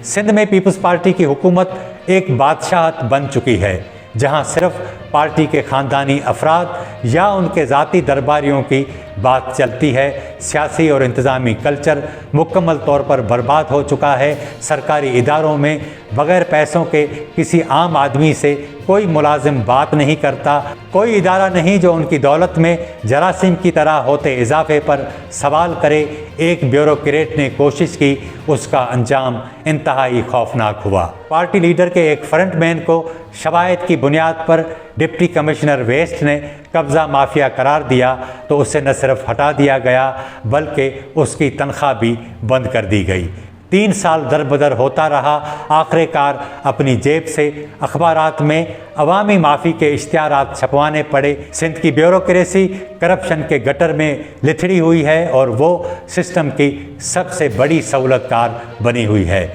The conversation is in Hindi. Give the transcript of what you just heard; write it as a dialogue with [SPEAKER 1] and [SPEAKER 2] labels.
[SPEAKER 1] सिंध में पीपल्स पार्टी की हुकूमत एक बादशाहत बन चुकी है, जहां सिर्फ पार्टी के ख़ानदानी अफराद या उनके ज़ाती दरबारियों की बात चलती है। सियासी और इंतज़ामी कल्चर मुकम्मल तौर पर बर्बाद हो चुका है। सरकारी इदारों में बग़ैर पैसों के किसी आम आदमी से कोई मुलाजिम बात नहीं करता। कोई इदारा नहीं जो उनकी दौलत में जरासीम की तरह होते इजाफे पर सवाल करे। एक ब्यूरोक्रेट ने कोशिश की, उसका अंजाम इंतहाई खौफनाक हुआ। पार्टी लीडर के एक फ्रंटमैन को शवायद की बुनियाद पर डिप्टी कमिश्नर वेस्ट ने कब्ज़ा माफिया करार दिया तो उसे न सिर्फ हटा दिया गया बल्कि उसकी तनख्वाह भी बंद कर दी गई। 3 साल दर बदर होता रहा। आखिरकार अपनी जेब से अखबारात में अवामी माफ़ी के इश्तिहारात छपवाने पड़े। सिंध की ब्यूरोक्रेसी करप्शन के गटर में लिथड़ी हुई है और वो सिस्टम की सबसे बड़ी सहूलतकार बनी हुई है।